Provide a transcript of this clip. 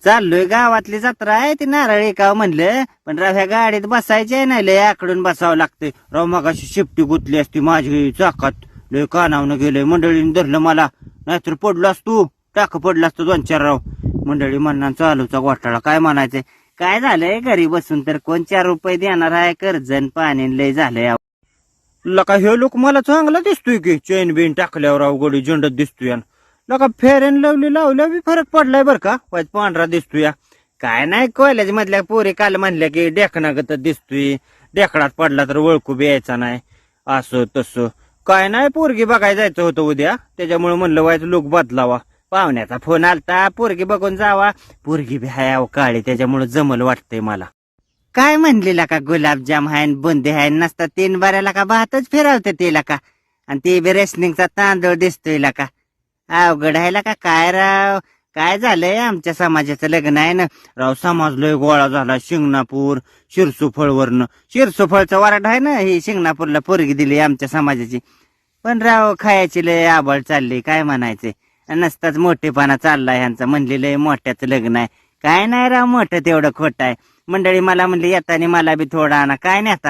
चाललोय गावातली जत्रा आहे ती नारळ एकावं म्हणलं, पण राव ह्या गाडीत बसायचे नाही, लय आकडून बसावं लागतंय राव. मगाशी शिफ्टी गुतली असती माझी चाकात, लय कानावनं गेलंय. मंडळीने धरलं मला, नाहीतर पडलो असतो, टाक पडला असतो 2-4 राव. मंडळी म्हणणार चालूचा घोटाळा, काय म्हणायचंय. काय झालंय घरी बसून तर कोण 4 रुपये देणार आहे, कर्जन पाणी लय झालंय. लका हे लोक मला चांगला दिसतोय की, चेन बिन टाकल्यावर अवघडी झंडत दिसतोय. लका फेअर अँड लवली लावल्या बी फरक पडलाय बर का, वाईट पांढरा दिसतोय. काय नाही कॉलेज मधल्या पोरी काल म्हणल्या की डेकणागत दिसतोय, डेकडात पडला तर ओळखू बी यायचा नाही, असं तसं. काय नाही पोरगी बघायला जायचं होतं उद्या, त्याच्यामुळे म्हणलं वाईट लुक बदलावा. पाहुण्याचा फोन आलता, पोरगी बघून जावा. पोरगी बी हाय काळी, त्याच्यामुळे जमल वाटतंय मला. काय म्हणलेला का गुलाबजाम हाय बुंदी हाय, नसता 3 बाऱ्याला का भातच फिरवते तिला का, आणि ते बी रेशनिंगचा तांदूळ दिसतोय का. अवघड आहे का काय राव. काय झालंय आमच्या समाजाचं लग्न आहे ना राव, समाज लय गोळा झाला. शिंगणापूर शिरसोफळवरनं, शिरसोफळचं वाराट आहे ना, ही शिंगणापूरला पोरगी दिली आमच्या समाजाची. पण राव खायची लय आबळ चालली, काय म्हणायचे. नसताच मोठेपणा चाललाय ह्यांचा, म्हणले लय मोठ्याचं लग्न आहे. काय नाही राव मोठं तेवढं खोटं आहे. मंडळी मला म्हणली येताना मला बी थोडा आणा, काय नाही आता